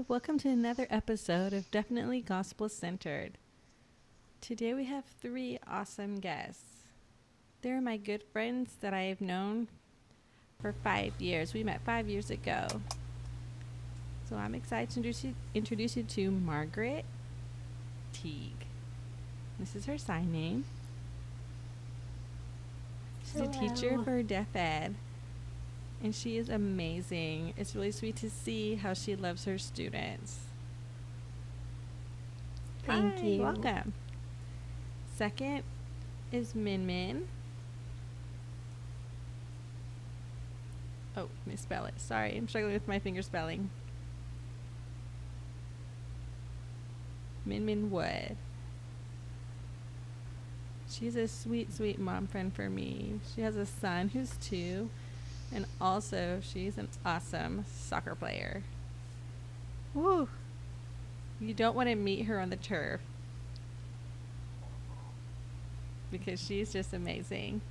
welcome to another episode of Definitely Gospel Centered. Today we have three awesome guests. They're my good friends that I have known for 5 years. We met 5 years ago. So I'm excited to introduce you to Margaret Teague. This is her sign name. She's a teacher for deaf ed, and she is amazing. It's really sweet to see how she loves her students. Thank you. Welcome. Second is Min Min. Oh, misspell it. Sorry, I'm struggling with my finger spelling. Min Min Wood. She's a sweet, sweet mom friend for me. She has a son who's 2, and also she's an awesome soccer player. Woo! You don't want to meet her on the turf because she's just amazing.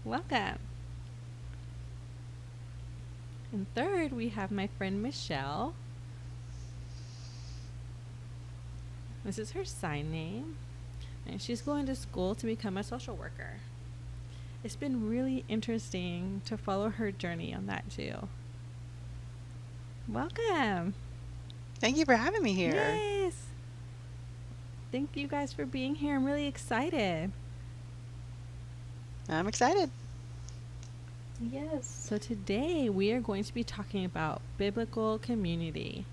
Welcome. And third, we have my friend Michelle. This is her sign name, and she's going to school to become a social worker. It's been really interesting to follow her journey on that too. Welcome. Thank you for having me here. Yes. Thank you guys for being here. I'm really excited. I'm excited. Yes. So today we are going to be talking about biblical community.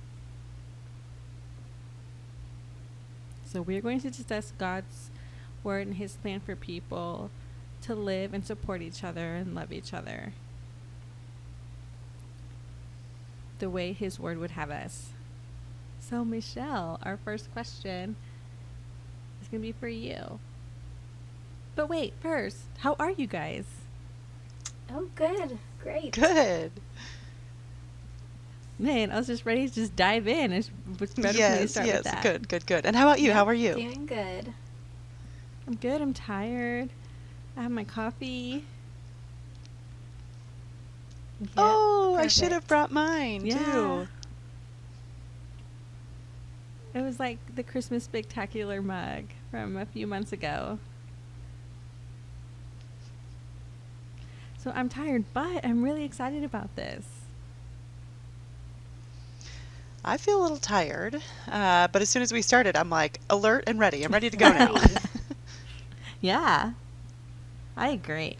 So we're going to discuss God's word and his plan for people to live and support each other and love each other the way his word would have us. So Michelle, our first question is going to be for you. But wait, first, how are you guys? Oh, good. Great. Good. Man, I was just ready to just dive in. It's better for me to start with that. Good. And how about you? Yeah. How are you? Doing good. I'm good. I'm tired. I have my coffee. Yep, Oh, I should have perfect. brought mine Yeah. too. It was like the Christmas Spectacular mug from a few months ago. So I'm tired, but I'm really excited about this. I feel a little tired, but as soon as we started, I'm like alert and ready. I'm ready to go now. Ready. Yeah, I agree.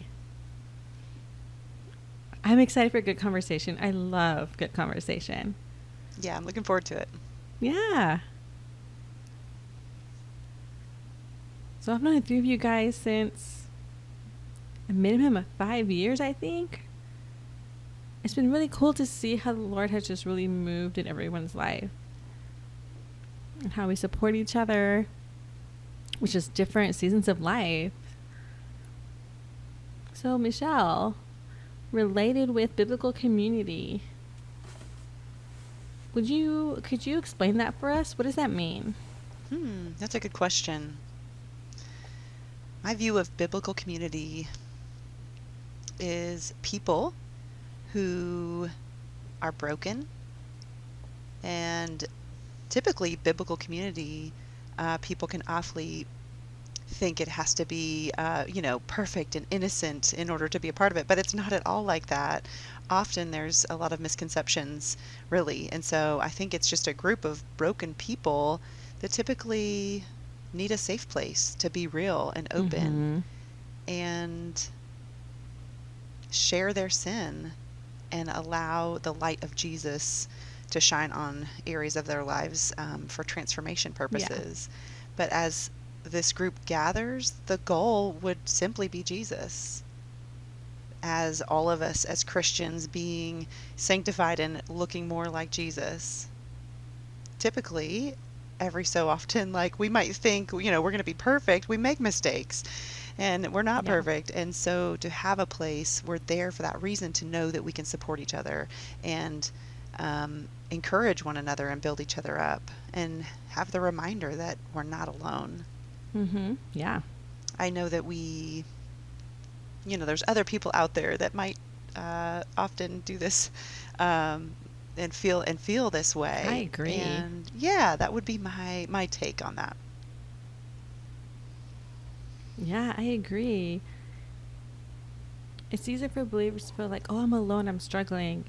I'm excited for a good conversation. I love good conversation. Yeah, I'm looking forward to it. Yeah. So I've known the three of you guys since a minimum of 5 years, I think. It's been really cool to see how the Lord has just really moved in everyone's life and how we support each other, which is different seasons of life. So Michelle, related with biblical community, could you explain that for us? What does that mean? That's a good question. My view of biblical community is people who are broken, and typically biblical community, people can awfully think it has to be, perfect and innocent in order to be a part of it, but it's not at all like that. Often there's a lot of misconceptions, really, and so I think it's just a group of broken people that typically need a safe place to be real and open and share their sin and allow the light of Jesus to shine on areas of their lives for transformation purposes. But as this group gathers, the goal would simply be Jesus. As all of us as Christians being sanctified and looking more like Jesus. Typically, every so often, like we might think, we're going to be perfect. We make mistakes. And we're not perfect. And so to have a place, we're there for that reason, to know that we can support each other and encourage one another and build each other up and have the reminder that we're not alone. Yeah. I know that there's other people out there that might often do this and feel this way. I agree. And yeah, that would be my take on that. Yeah, I agree. It's easy for believers to feel like, oh, I'm alone, I'm struggling,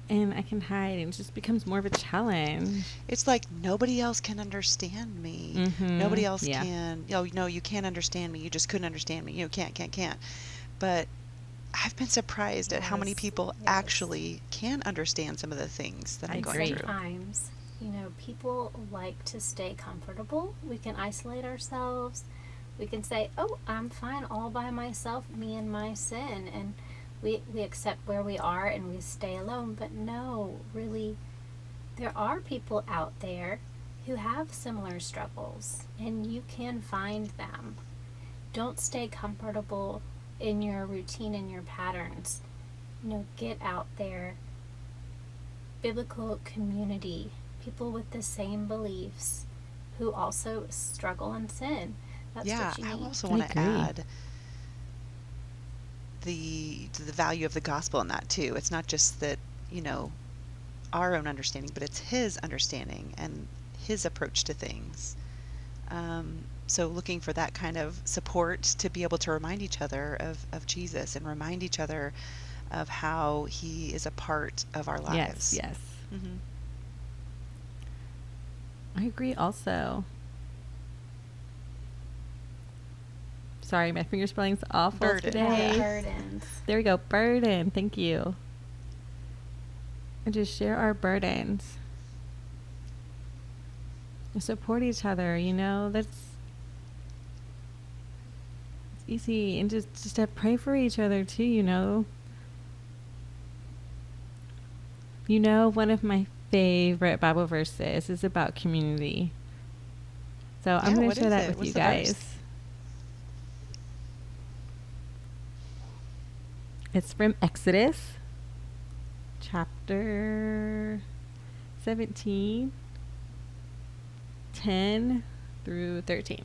and I can hide, and it just becomes more of a challenge. It's like nobody else can understand me. Mm-hmm. Nobody else Yeah. can. Oh, no, you can't understand me. You just couldn't understand me. You can't. But I've been surprised at how many Yes, people yes. actually can understand some of the things that I I'm going agree. through. Sometimes, people like to stay comfortable. We can isolate ourselves. We can say, oh, I'm fine all by myself, me and my sin. And we accept where we are and we stay alone. But no, really, there are people out there who have similar struggles, and you can find them. Don't stay comfortable in your routine and your patterns. Get out there. Biblical community, people with the same beliefs who also struggle and sin. That's Yeah, what you I need. also I want to agree. add the value of the gospel in that too. It's not just that, our own understanding, but it's his understanding and his approach to things. So looking for that kind of support to be able to remind each other of Jesus and remind each other of how he is a part of our lives. Yes. Hmm. I agree also. Sorry, my finger spelling's awful Burden. today. Yeah, burdens. There we go. Burden. Thank you. And just share our burdens. And support each other, that's it's easy. And just to pray for each other too. One of my favorite Bible verses is about community. So I'm Yeah, going what to share is that it? with What's you the verse? guys. It's from Exodus chapter 17, 10 through 13.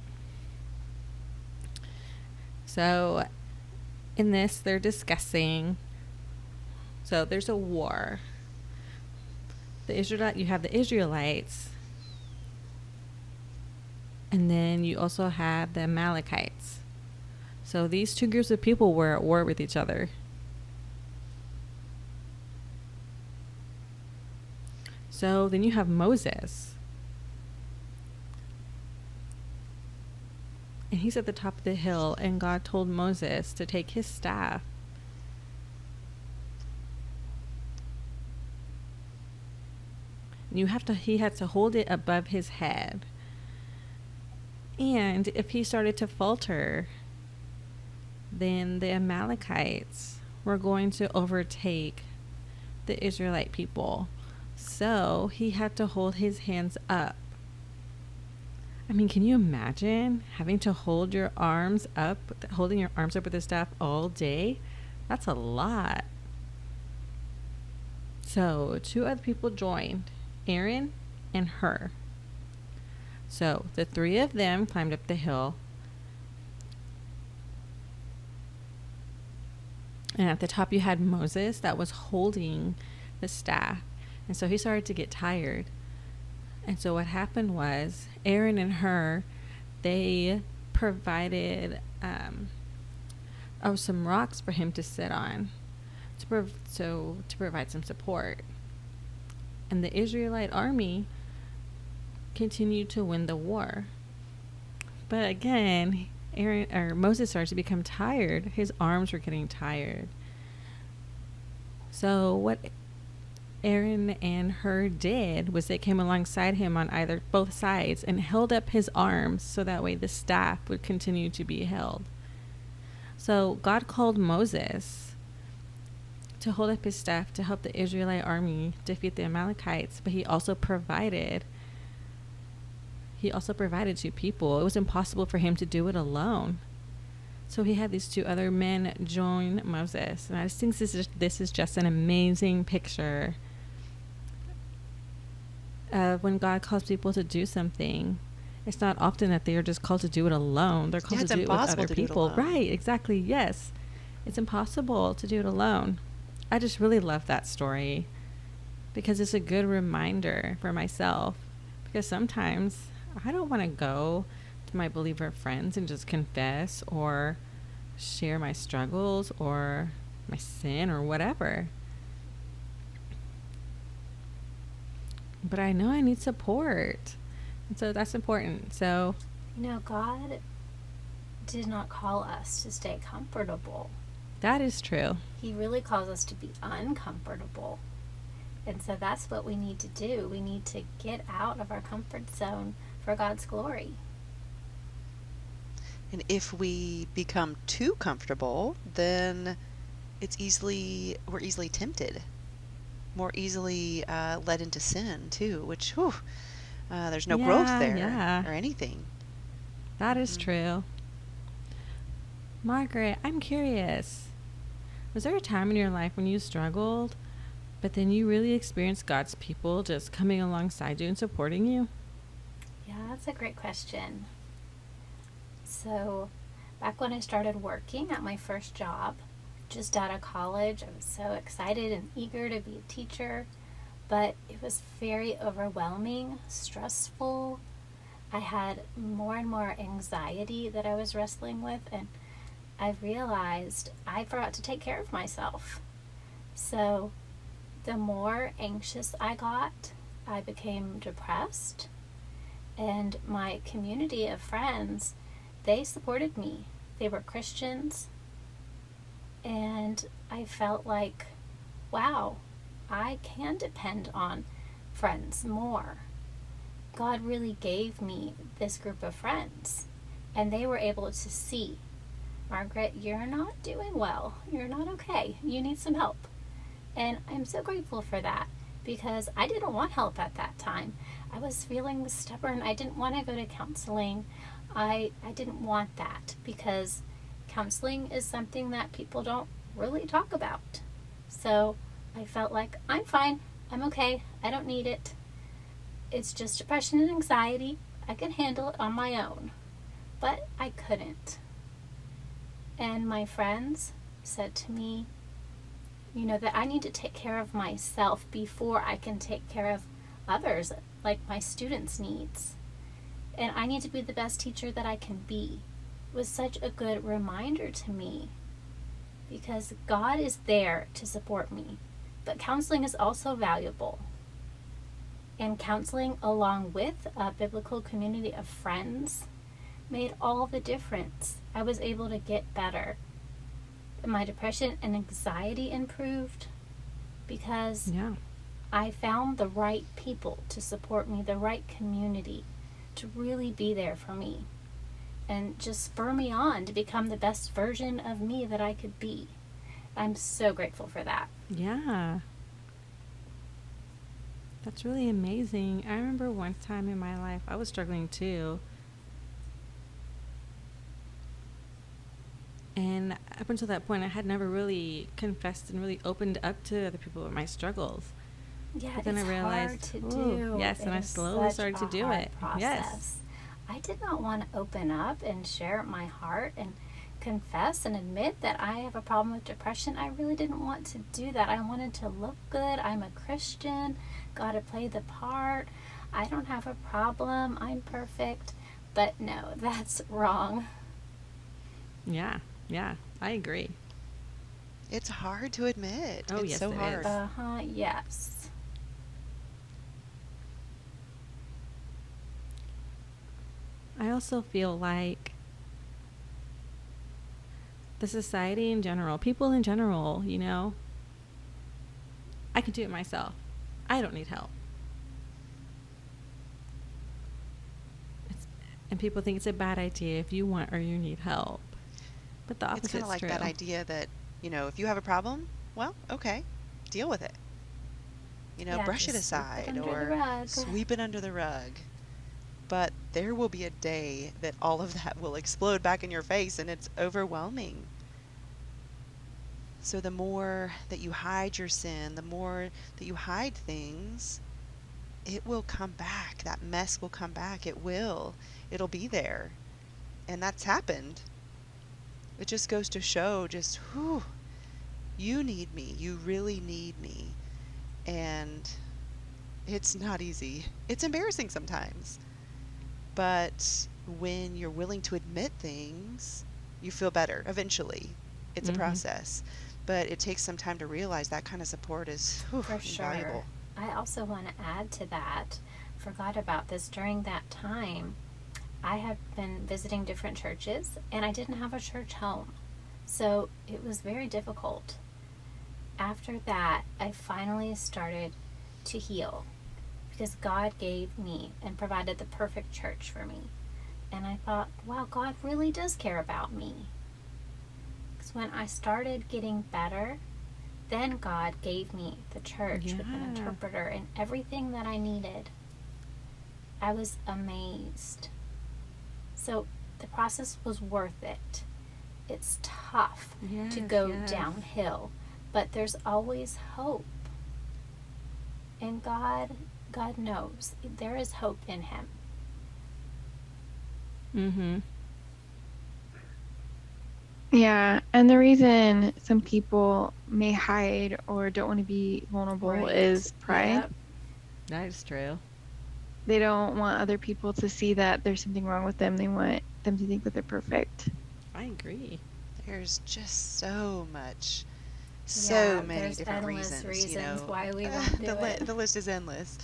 So in this, they're discussing, so there's a war. You have the Israelites, and then you also have the Amalekites. So these two groups of people were at war with each other. So then you have Moses. And he's at the top of the hill, and God told Moses to take his staff he had to hold it above his head. And if he started to falter, then the Amalekites were going to overtake the Israelite people. So he had to hold his hands up. I mean, can you imagine having to hold your arms up, holding your arms up with the staff all day? That's a lot. So 2 other people joined, Aaron and Hur. So the 3 of them climbed up the hill. And at the top you had Moses that was holding the staff. And so he started to get tired. And so what happened was Aaron and Hur, they provided some rocks for him to sit on to provide some support. And the Israelite army continued to win the war. But again, Moses started to become tired. His arms were getting tired. So what Aaron and Hur did was they came alongside him on both sides and held up his arms so that way the staff would continue to be held. So God called Moses to hold up his staff to help the Israelite army defeat the Amalekites, but he also provided 2 people. It was impossible for him to do it alone. So he had these 2 other men join Moses. And I just think this is just an amazing picture of when God calls people to do something. It's not often that they are just called to do it alone. They're called to do it with other people. Right, exactly, yes. It's impossible to do it alone. I just really love that story. because it's a good reminder for myself. Because sometimes I don't want to go to my believer friends and just confess or share my struggles or my sin or whatever. But I know I need support. And so that's important. So, God did not call us to stay comfortable. that is true. He really calls us to be uncomfortable. And so that's what we need to do. We need to get out of our comfort zone for God's glory. And if we become too comfortable, then we're easily tempted, more easily led into sin too, which there's no growth there or anything. That is true. Margaret, I'm curious. Was there a time in your life when you struggled, but then you really experienced God's people just coming alongside you and supporting you? Yeah, that's a great question. So, back when I started working at my first job, just out of college, I was so excited and eager to be a teacher, but it was very overwhelming, stressful. I had more and more anxiety that I was wrestling with, and I realized I forgot to take care of myself. So, the more anxious I got, I became depressed, and my community of friends, they supported me. They were Christians, and I felt like, wow, I can depend on friends more. God really gave me this group of friends, and they were able to see, Margaret, you're not doing well. You're not okay. You need some help. And I'm so grateful for that, because I didn't want help at that time. I was feeling stubborn. I didn't want to go to counseling. I didn't want that, because counseling is something that people don't really talk about. So I felt like, I'm fine. I'm okay. I don't need it. It's just depression and anxiety. I can handle it on my own. But I couldn't. And my friends said to me, that I need to take care of myself before I can take care of others, like my students' needs. And I need to be the best teacher that I can be. It was such a good reminder to me, because God is there to support me. But counseling is also valuable. And counseling, along with a biblical community of friends, made all the difference. I was able to get better. My depression and anxiety improved because I found the right people to support me, the right community to really be there for me and just spur me on to become the best version of me that I could be. I'm so grateful for that. Yeah. That's really amazing. I remember one time in my life I was struggling too. And up until that point, I had never really confessed and really opened up to other people with my struggles. Yeah, but then it's I realized, hard to do. Yes, and I slowly started to do it. Process. Yes. I did not want to open up and share my heart and confess and admit that I have a problem with depression. I really didn't want to do that. I wanted to look good. I'm a Christian. Got to play the part. I don't have a problem. I'm perfect. But no, that's wrong. Yeah, I agree. It's hard to admit. Oh, it's yes, so it hard. is. Yes. I also feel like the society in general, people in general, I can do it myself. I don't need help. And people think it's a bad idea if you want or you need help. But the opposite's It's kind of like true. that idea that, if you have a problem, well, okay, deal with it. Brush it aside or sweep it under the rug. But there will be a day that all of that will explode back in your face, and it's overwhelming. So the more that you hide your sin, the more that you hide things, it will come back. That mess will come back. It will. It'll be there. And that's happened. It just goes to show you need me. You really need me. And it's not easy. It's embarrassing sometimes. But when you're willing to admit things, you feel better eventually. It's a process. But it takes some time to realize that kind of support is For sure. invaluable. I also want to add to that, forgot about this, during that time, I have been visiting different churches and I didn't have a church home. So it was very difficult. After that, I finally started to heal because God gave me and provided the perfect church for me. And I thought, wow, God really does care about me. Because when I started getting better, then God gave me the church with an interpreter and everything that I needed. I was amazed. So the process was worth it. It's tough to go downhill, but there's always hope. And God knows there is hope in Him. Yeah, and the reason some people may hide or don't want to be vulnerable is pride. Yep. That is true. They don't want other people to see that there's something wrong with them. They want them to think that they're perfect. I agree. There's just so much, many different reasons. Why we won't do it. The list is endless.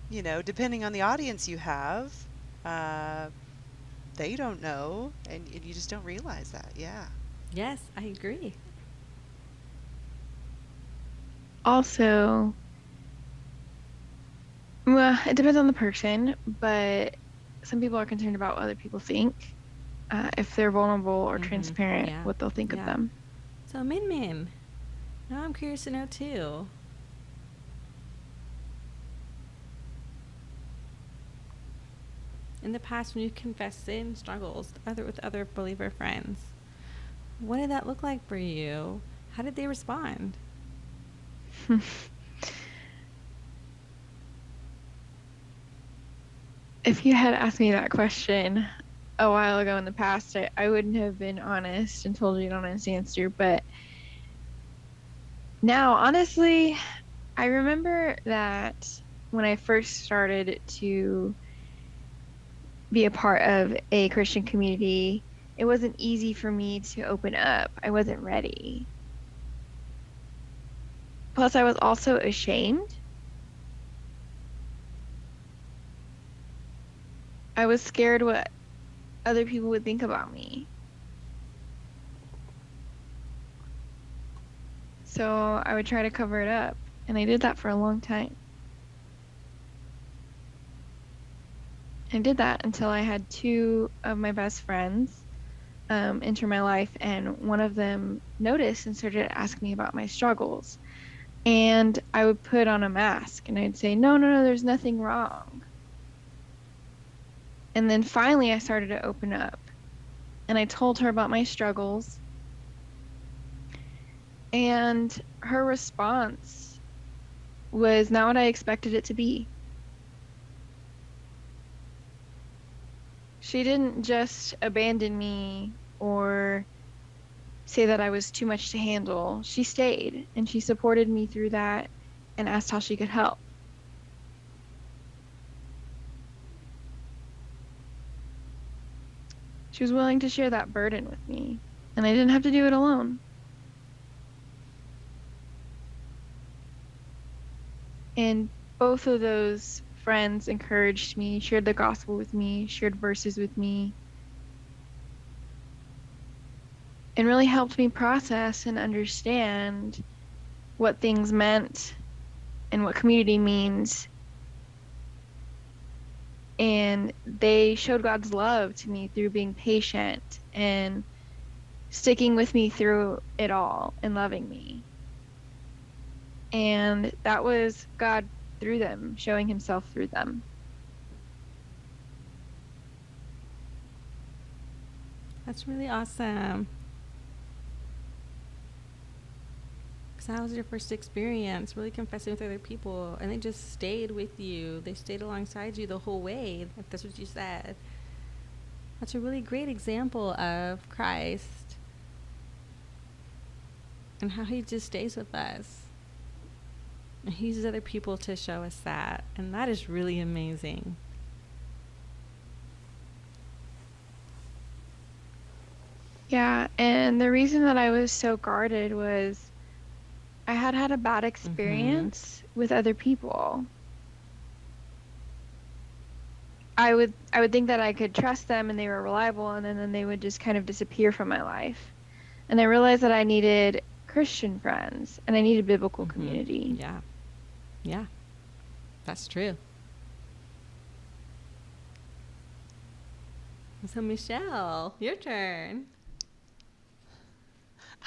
Depending on the audience you have, they don't know, and you just don't realize that. Yeah. Yes, I agree. Also, well, it depends on the person, but some people are concerned about what other people think. If they're vulnerable or transparent, what they'll think of them. So, Min, now I'm curious to know too. In the past, when you confessed sin struggles with other believer friends, what did that look like for you? How did they respond? If you had asked me that question a while ago in the past, I wouldn't have been honest and told you an honest answer. But now, honestly, I remember that when I first started to be a part of a Christian community, it wasn't easy for me to open up. I wasn't ready. Plus, I was also ashamed. I was scared what other people would think about me. So I would try to cover it up, and I did that for a long time. I did that until I had two of my best friends enter my life, and one of them noticed and started asking me about my struggles. And I would put on a mask, and I'd say, no, there's nothing wrong. And then finally I started to open up, and I told her about my struggles. And her response was not what I expected it to be. She didn't just abandon me or say that I was too much to handle. She stayed, and she supported me through that and asked how she could help. She was willing to share that burden with me, and I didn't have to do it alone. And both of those friends encouraged me, shared the gospel with me, shared verses with me, and really helped me process and understand what things meant and what community means. And they showed God's love to me through being patient and sticking with me through it all and loving me. And that was God through them, showing Himself through them. That's really awesome. So how was your first experience really confessing with other people, and they just stayed with you? They stayed alongside you the whole way. Like, that's what you said. That's a really great example of Christ and how He just stays with us. And he uses other people to show us that. And that is really amazing. Yeah, and the reason that I was so guarded was I had had a bad experience with other people. I would think that I could trust them and they were reliable, and then they would just kind of disappear from my life. And I realized that I needed Christian friends and I needed biblical community. Yeah. Yeah. That's true. So, Michelle, your turn.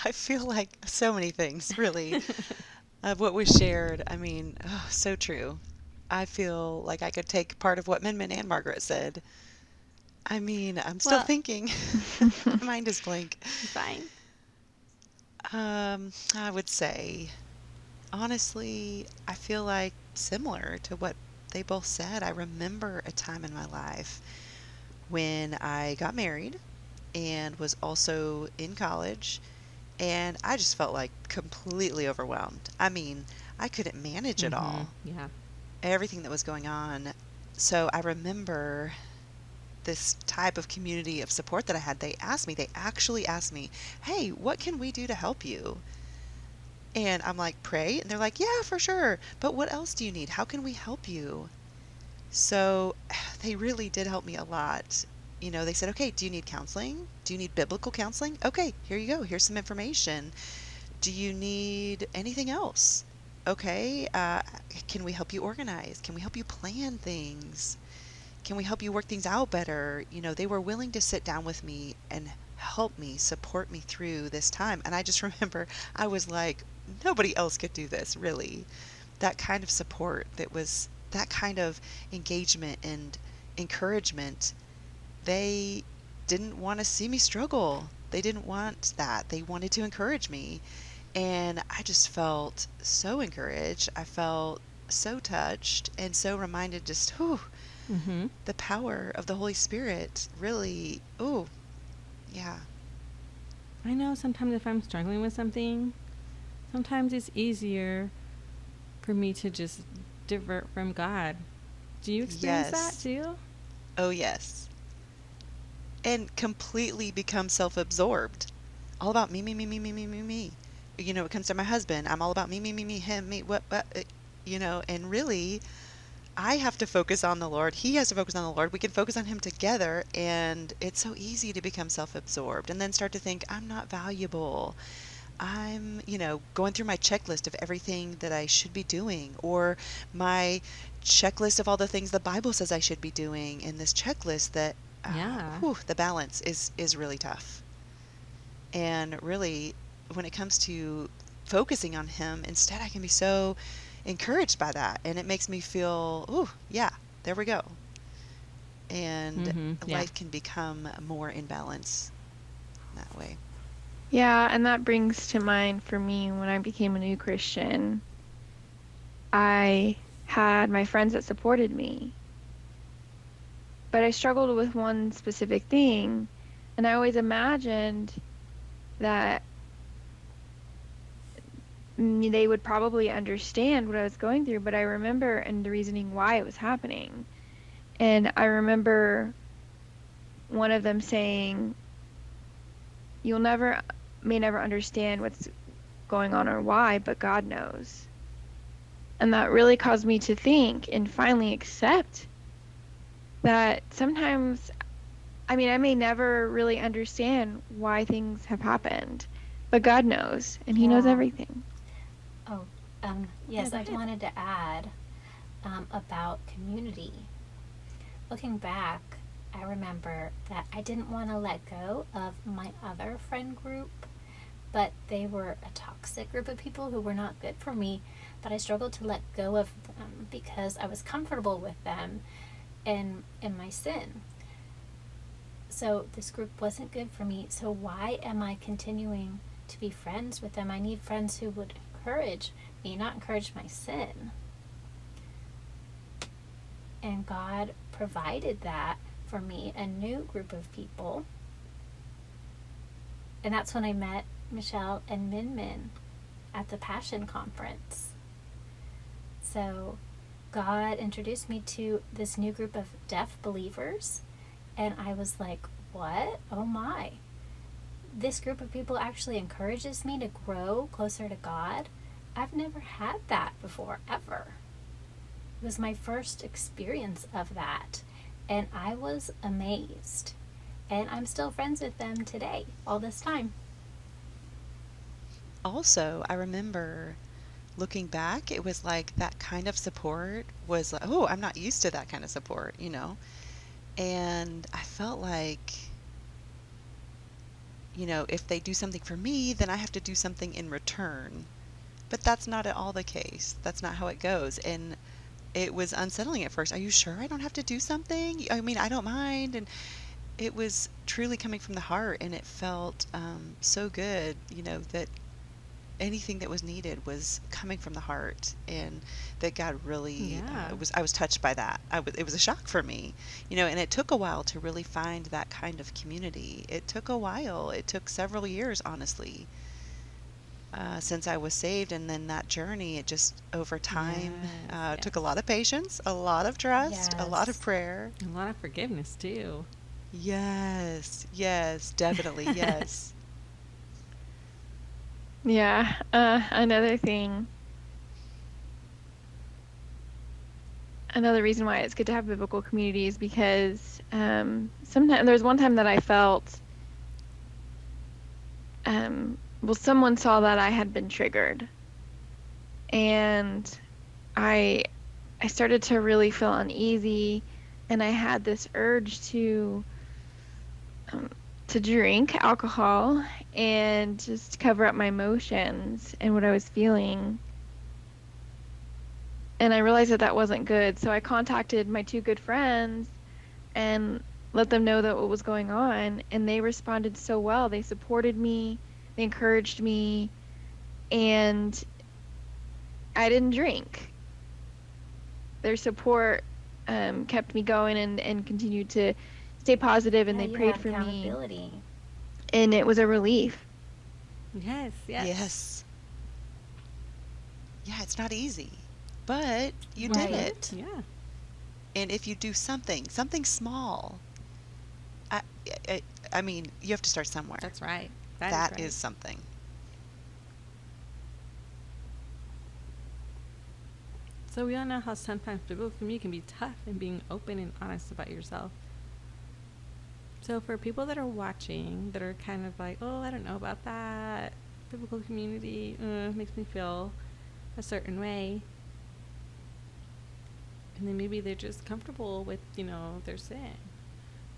I feel like so many things, really, of what was shared. I mean, oh, so true. I feel like I could take part of what Min Min and Margaret said. I mean, I'm still Well, thinking. My mind is blank. fine. I would say, honestly, I feel like similar to what they both said. I remember a time in my life when I got married and was also in college, and I just felt like completely overwhelmed. I mean, I couldn't manage it all, Yeah. everything that was going on. So I remember this type of community of support that I had. They actually asked me, hey, what can we do to help you? And I'm like, pray? And they're like, yeah, for sure. But what else do you need? How can we help you? So they really did help me a lot. You know, they said, okay, do you need counseling? Do you need biblical counseling? Okay, here you go. Here's some information. Do you need anything else? Okay, can we help you organize? Can we help you plan things? Can we help you work things out better? You know, they were willing to sit down with me and help me, support me through this time. And I just remember I was like, nobody else could do this, really. That kind of support, that was that kind of engagement and encouragement. They didn't want to see me struggle. They didn't want that. They wanted to encourage me. And I just felt so encouraged. I felt so touched and so reminded just, whew, the power of the Holy Spirit really, ooh, yeah. I know sometimes if I'm struggling with something, sometimes it's easier for me to just divert from God. Do you experience that Yes. too? Oh, yes. And completely become self-absorbed. All about me, me, me, me, me, me, me, me. You know, it comes to my husband. I'm all about me, me, me, me, him, me, what, you know, and really, I have to focus on the Lord. He has to focus on the Lord. We can focus on Him together, and it's so easy to become self-absorbed and then start to think, I'm not valuable. I'm, you know, going through my checklist of everything that I should be doing, or my checklist of all the things the Bible says I should be doing in this checklist that, Yeah. the balance is really tough. And really, when it comes to focusing on Him, instead I can be so encouraged by that, and it makes me feel, ooh, yeah, there we go. And Yeah. life can become more in balance that way. Yeah, and that brings to mind for me when I became a new Christian, I had my friends that supported me, but I struggled with one specific thing, and I always imagined that they would probably understand what I was going through, but I remember and the reasoning why it was happening. And I remember one of them saying, "You'll may never understand what's going on or why, but God knows." And that really caused me to think and finally accept that sometimes, I mean, I may never really understand why things have happened, but God knows, and He knows Yeah. everything. Oh, Yeah, yes, go I ahead. wanted to add about community. Looking back, I remember that I didn't want to let go of my other friend group, but they were a toxic group of people who were not good for me. But I struggled to let go of them because I was comfortable with them in my sin. So this group wasn't good for me. So why am I continuing to be friends with them? I need friends who would encourage me, not encourage my sin. And God provided that for me, a new group of people. And that's when I met Michelle and Min Min at the Passion Conference. so God introduced me to this new group of deaf believers, and I was like, what? Oh my. This group of people actually encourages me to grow closer to God. I've never had that before, ever. It was my first experience of that, and I was amazed. And I'm still friends with them today, all this time. Also, I remember looking back, it was like that kind of support was like, oh, I'm not used to that kind of support, you know? And I felt like, you know, if they do something for me, then I have to do something in return. But that's not at all the case. That's not how it goes. And it was unsettling at first. Are you sure I don't have to do something? I mean, I don't mind. And it was truly coming from the heart, and it felt so good, you know, that anything that was needed was coming from the heart, and that God really Yeah. I was touched by that. It was a shock for me, you know, and it took a while to really find that kind of community. It took a while. It took several years, honestly, since I was saved, and then that journey, it just over time Yes. took Yes. a lot of patience, a lot of trust, a lot of Yes. prayer. A lot of forgiveness too. Yes, yes, definitely, yes. Yeah. Another reason why it's good to have biblical community is because sometimes there's one time that I felt, well, someone saw that I had been triggered, and I I started to really feel uneasy, and I had this urge um, to drink alcohol and just cover up my emotions and what I was feeling. And I realized that that wasn't good. So I contacted my two good friends and let them know that what was going on. And they responded so well. They supported me, they encouraged me, and I didn't drink. Their support kept me going and continued to stay positive, and Yeah, they you prayed had for me. accountability. And it was a relief. Yes. Yes. Yes. Yeah, it's not easy, but you did Right. it. Yeah. And if you do something small, I, I, I mean, you have to start somewhere. That's right. That is That right. is something. So we all know how sometimes biblical community can be tough in being open and honest about yourself. So for people that are watching, that are kind of like, oh, I don't know about that, biblical community makes me feel a certain way, and then maybe they're just comfortable with, their sin.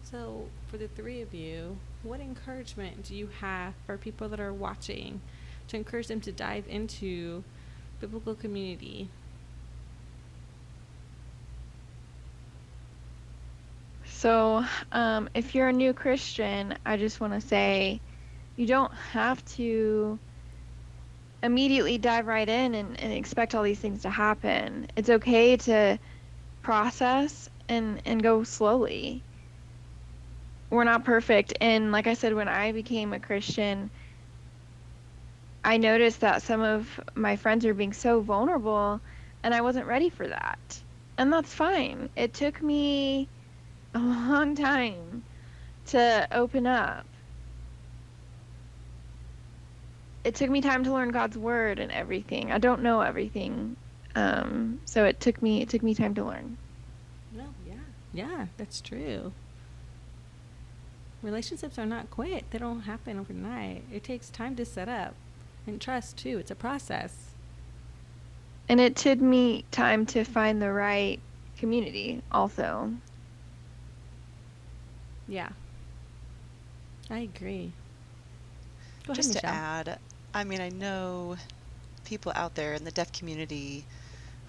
So for the three of you, what encouragement do you have for people that are watching to encourage them to dive into biblical community? So, if you're a new Christian, I just want to say you don't have to immediately dive right in and expect all these things to happen. It's okay to process and go slowly. We're not perfect. And like I said, when I became a Christian, I noticed that some of my friends were being so vulnerable, and I wasn't ready for that. And that's fine. It took me a long time to open up. It took me time to learn God's word and everything. I don't know everything. So it took me time to learn. No, yeah. Yeah, that's true. Relationships are not quick. They don't happen overnight. It takes time to set up. And trust too. It's a process. And it took me time to find the right community also. Yeah. I agree. Go ahead, Just to Michelle. add, I mean, I know people out there in the deaf community,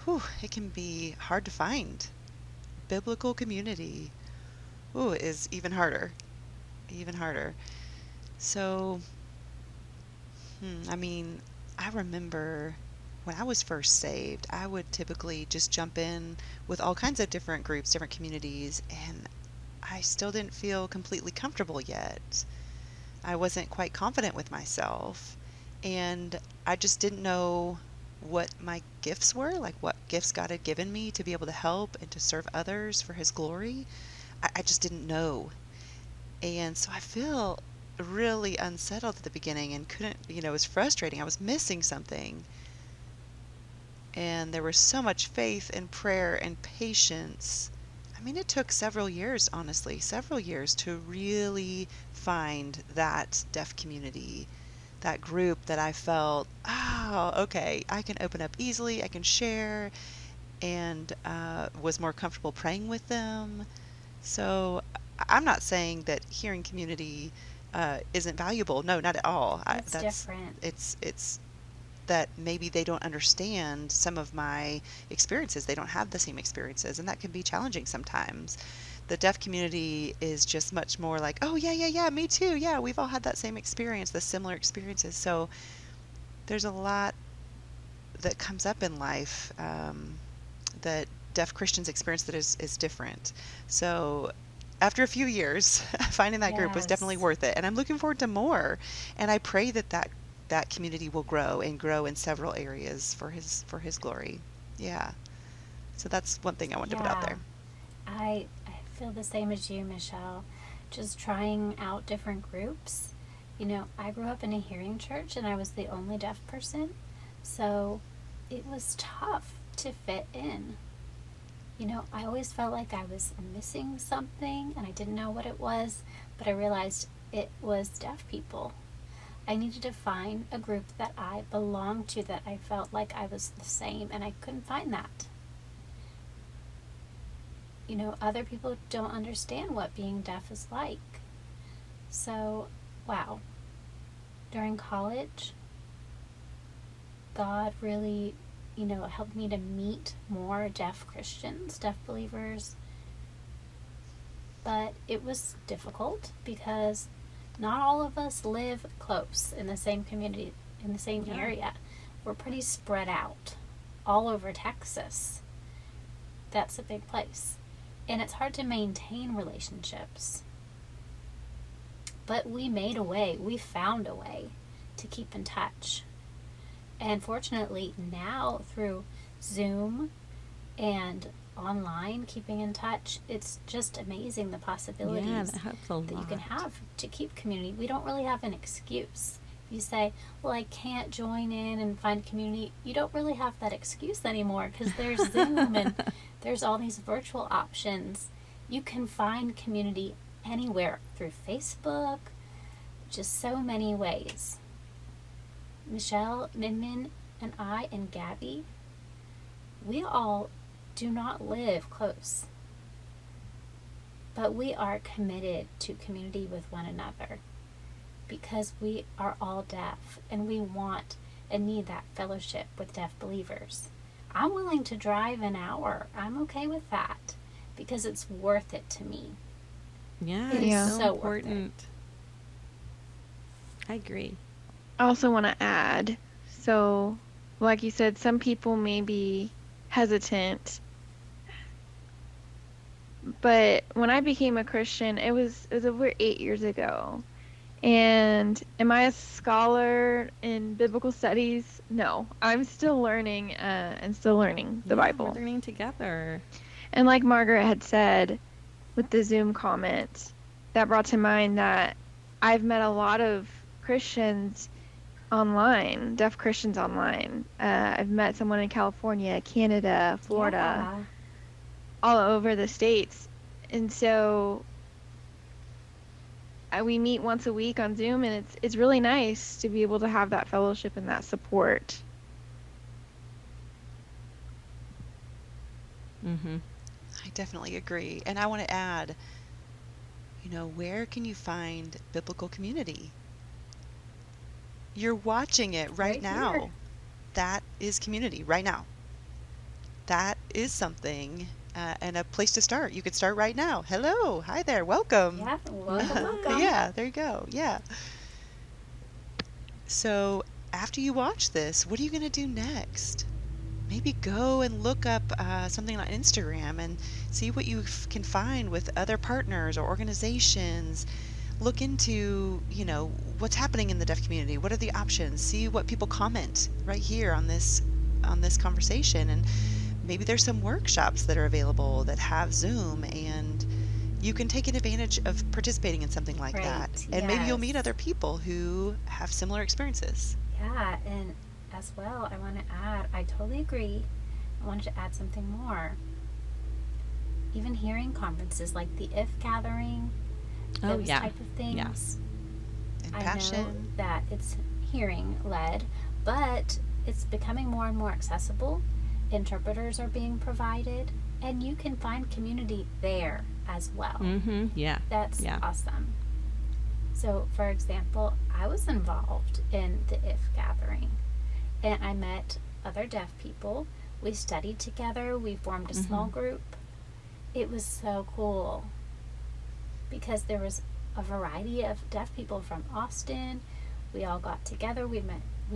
whew, it can be hard to find. Biblical community, ooh, is even harder. Even harder. So, I mean, I remember when I was first saved, I would typically just jump in with all kinds of different groups, different communities, and I still didn't feel completely comfortable yet. I wasn't quite confident with myself, and I just didn't know what my gifts were, like what gifts God had given me to be able to help and to serve others for His glory. I just didn't know. And so I feel really unsettled at the beginning and couldn't, it was frustrating. I was missing something. And there was so much faith and prayer and patience. I mean, it took several years, honestly, several years to really find that deaf community, that group that I felt, oh, okay, I can open up easily, I can share, and was more comfortable praying with them. So I'm not saying that hearing community isn't valuable. No, not at all. It's different. It's that maybe they don't understand some of my experiences. They don't have the same experiences, and that can be challenging sometimes. The deaf community is just much more like, oh, yeah, yeah, yeah, me too. Yeah, we've all had that same experience, the similar experiences. So there's a lot that comes up in life that deaf Christians experience that is different. So after a few years, finding that group was definitely Yes. worth it. And I'm looking forward to more. And I pray that community will grow and grow in several areas for his glory. Yeah. So that's one thing I wanted to put out Yeah. there. I feel the same as you, Michelle. Just trying out different groups. I grew up in a hearing church and I was the only deaf person. So it was tough to fit in. I always felt like I was missing something and I didn't know what it was, but I realized it was deaf people. I needed to find a group that I belonged to, that I felt like I was the same, and I couldn't find that. Other people don't understand what being deaf is like. So, wow. During college, God really, helped me to meet more deaf Christians, deaf believers. But it was difficult because not all of us live close in the same community, in the same area. We're pretty spread out all over Texas. That's a big place. And it's hard to maintain relationships. But we made a way. We found a way to keep in touch. And fortunately, now through Zoom and online, keeping in touch, it's just amazing the possibilities Yeah, that helps a lot. that you can have to keep community. We don't really have an excuse. If you say, well, I can't join in and find community, you don't really have that excuse anymore because there's Zoom and there's all these virtual options. You can find community anywhere through Facebook, just so many ways. Michelle, Min, and I and Gabby, we all do not live close, but we are committed to community with one another because we are all deaf and we want and need that fellowship with deaf believers. I'm willing to drive an hour. I'm okay with that because it's worth it to me. Yeah, It it's is so so worth it. important. I agree. I also want to add, so like you said, some people may be hesitant, but when I became a Christian, it was over 8 years ago. And am I a scholar in biblical studies? No, I'm still learning and still learning the Yeah, Bible. we're learning together. And like Margaret had said with the Zoom comment, that brought to mind that I've met a lot of Christians online, deaf Christians online. I've met someone in California, Canada, Florida, Yeah. all over the States. And so we meet once a week on Zoom, and it's really nice to be able to have that fellowship and that support. Mm-hmm. I definitely agree. And I want to add, where can you find biblical community? You're watching it right Right now. here. That is community right now. That is something and a place to start. You could start right now. Hello. Hi there. Welcome. Yeah, welcome. Yeah, there you go. Yeah. So after you watch this, what are you going to do next? Maybe go and look up something on Instagram and see what you can find with other partners or organizations. Look into, what's happening in the deaf community. What are the options? See what people comment right here on this on this conversation. And maybe there's some workshops that are available that have Zoom, and you can take advantage of participating in something like that. Right, And maybe you'll yes. meet other people who have similar experiences. Yeah, and as well, I want to add, I totally agree. I wanted to add something more. Even hearing conferences like the If Gathering, Oh, those yeah. type of Yeah. things. And I know passion. that it's hearing led, but it's becoming more and more accessible. Interpreters are being provided, and you can find community there as well. Mm-hmm. Yeah. That's Yeah. awesome. So, for example, I was involved in the If Gathering, and I met other deaf people. We studied together, we formed a small group. It was so cool because there was a variety of deaf people from Austin. We all got together, we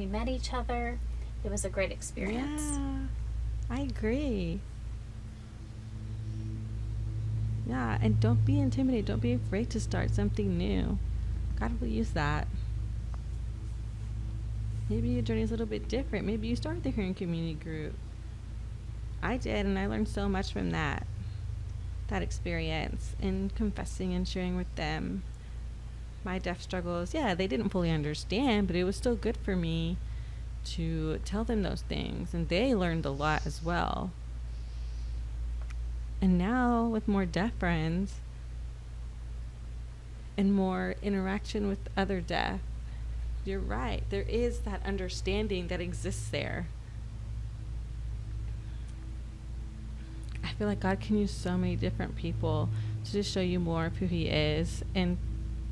met each other. It was a great experience. Yeah. I agree. Yeah, and don't be intimidated. Don't be afraid to start something new. God will use that. Maybe your journey is a little bit different. Maybe you started the hearing community group. I did, and I learned so much from that experience, and confessing and sharing with them my deaf struggles. Yeah, they didn't fully understand, but it was still good for me to tell them those things, and they learned a lot as well. And now, with more deaf friends and more interaction with other deaf, you're right. There is that understanding that exists there. I feel like God can use so many different people to just show you more of who He is and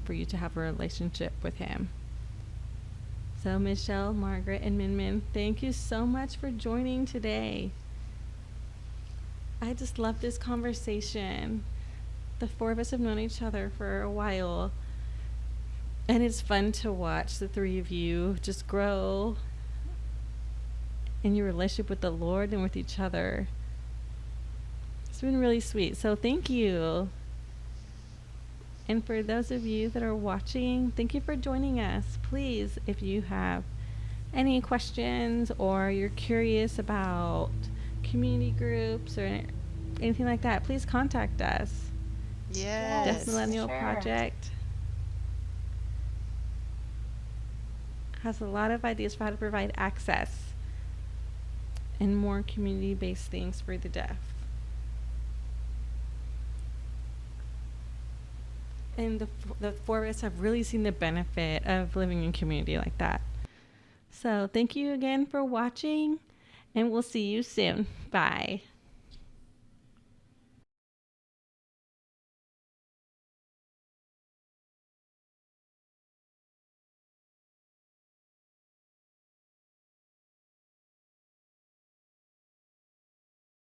for you to have a relationship with Him. So, Michelle, Margaret, and Min Min, thank you so much for joining today. I just love this conversation. The four of us have known each other for a while, and it's fun to watch the three of you just grow in your relationship with the Lord and with each other. It's been really sweet. So thank you. And for those of you that are watching, thank you for joining us. Please, if you have any questions or you're curious about community groups or anything like that, please contact us. Yes. Yes. Millennial sure. Project has a lot of ideas for how to provide access and more community-based things for the deaf. And the four of us have really seen the benefit of living in community like that. So thank you again for watching, and we'll see you soon. Bye.